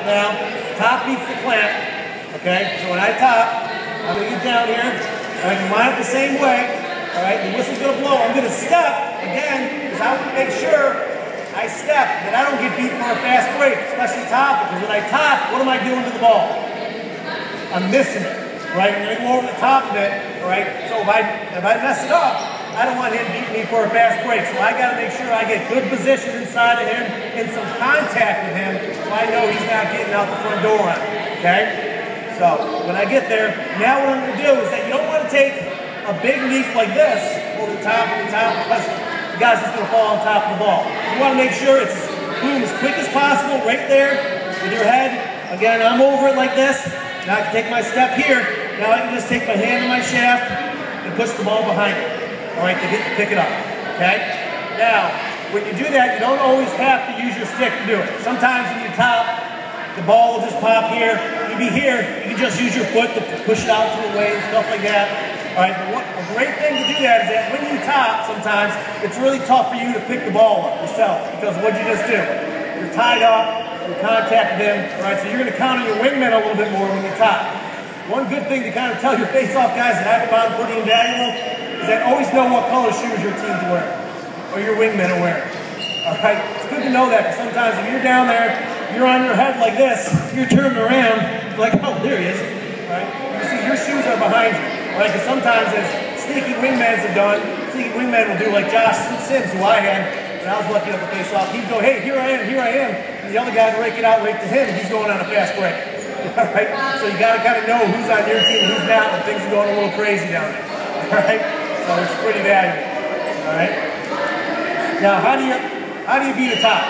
now, top beats the clamp, okay? So when I top, I'm going to get down here, all right, you line up the same way, all right, the whistle's going to blow. I'm going to step, again, because I want to make sure I step, that I don't get beat for a fast break, especially top, because when I top, what am I doing to the ball? I'm missing it, right? I'm going to go over the top of it, all right? So if I mess it up, I don't want him beating me for a fast break, so I got to make sure I get good position inside of him and some contact with him so I know he's not getting out the front door on it, okay? So when I get there, now what I'm going to do is that you don't want to take a big leap like this over the top, because the guy's just going to fall on top of the ball. You want to make sure it's boom as quick as possible right there with your head. Again, I'm over it like this. Now I can take my step here. Now I can just take my hand on my shaft and push the ball behind it. All right, to pick it up, okay? Now, when you do that, you don't always have to use your stick to do it. Sometimes when you top, the ball will just pop here. You'll be here, you can just use your foot to push it out to the way and stuff like that. All right, but a great thing to do that is that when you top, sometimes, it's really tough for you to pick the ball up yourself, because what'd you just do? You're tied up, you're contacting them, all right, so you're gonna count on your wingman a little bit more when you top. One good thing to kind of tell your face-off guys that I've found pretty invaluable is that always know what color shoes your team's wearing, or your wingmen are wearing. All right, it's good to know that, because sometimes if you're down there, you're on your head like this, you're turning around, like, oh, there he is. All right, you see your shoes are behind you. All right, because sometimes as sneaky wingmen have done, sneaky wingmen will do like Josh Sims, who I had, and I was lucky enough to face off. He'd go, hey, here I am, and the other guy would rake it out right to him, and he's going on a fast break. All right, so you got to kind of know who's on your team and who's not when things are going a little crazy down there. All right, so it's pretty valuable. All right. Now, how do you beat a top?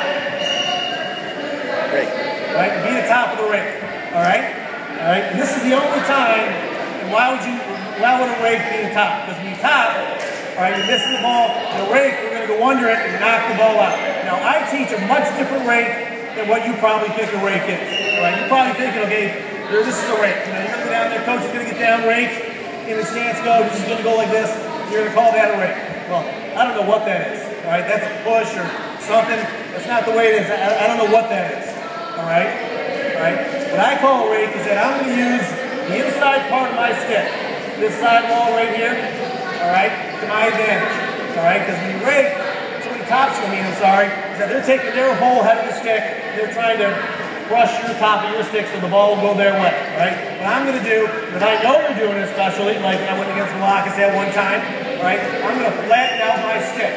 Rake. Right, you beat a top with a rake. All right, all right. And this is the only time. And why would a rake be a top? Because when you top, all right, you're missing the ball. The rake, we're going to go under it and knock the ball out. Now, I teach a much different rake than what you probably think a rake is. All right, you're probably thinking, okay, this is a rake. You know, you're going to go down there, coach is going to get down rake. In the stance go, this is going to go like this, you're going to call that a rake. Well, I don't know what that is, all right? That's a push or something. That's not the way it is. I don't know what that is, all right? All right? What I call a rake is that I'm going to use the inside part of my stick, this side wall right here, all right, to my advantage, all right? Because when you rake, somebody tops you, is that they're taking their whole head of the stick, they're trying to brush your top of your stick so the ball will go their way, right? What I'm going to do, that I know you're doing especially, like I went against Malacas at one time, right? I'm going to flatten out my stick.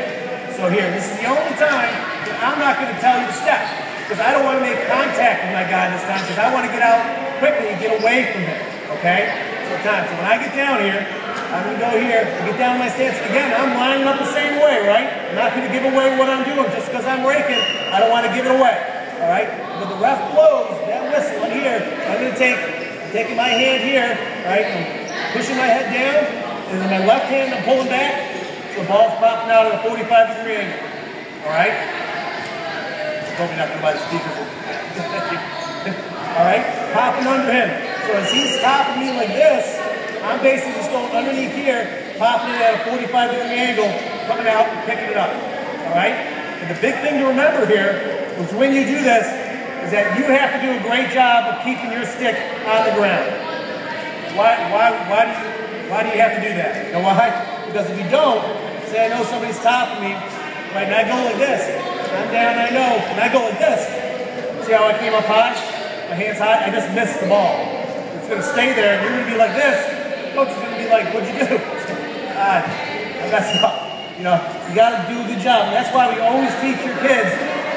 So here, this is the only time that I'm not going to tell you to step, because I don't want to make contact with my guy this time, because I want to get out quickly and get away from him, okay? So when I get down here, I'm going to go here and get down my stance. Again, I'm lining up the same way, right? I'm not going to give away what I'm doing just because I'm raking. I don't want to give it away. All right, when the ref blows that whistle in here, I'm taking my hand here, all right, I'm pushing my head down, and then my left hand I'm pulling back, so the ball's popping out at a 45-degree angle. All right? Hope you're not going to buy the speakers. All right, popping under him. So as he's topping me like this, I'm basically just going underneath here, popping it at a 45-degree angle, coming out and picking it up. All right? And the big thing to remember here is when you do this, is that you have to do a great job of keeping your stick on the ground. Why do you have to do that? You know why? Because if you don't, say I know somebody's topping me, right, and I go like this, I'm down, I know, and I go like this. See how I came up high? My hand's high, I just missed the ball. It's going to stay there, and you're going to be like this. Coach is going to be like, what'd you do? I messed up. You know, you got to do a good job. And that's why we always teach your kids,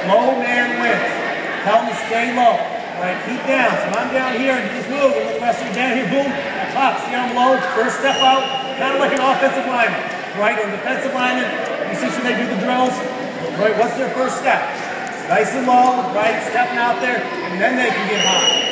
low man wins. Tell them to stay low. All right, keep down. So if I'm down here and you just move, and the rest of you down here, boom, I pop. See I'm low, first step out, kind of like an offensive lineman, right? Or a defensive lineman. You see when they do the drills, right? What's their first step? Nice and low, right? Stepping out there, and then they can get high.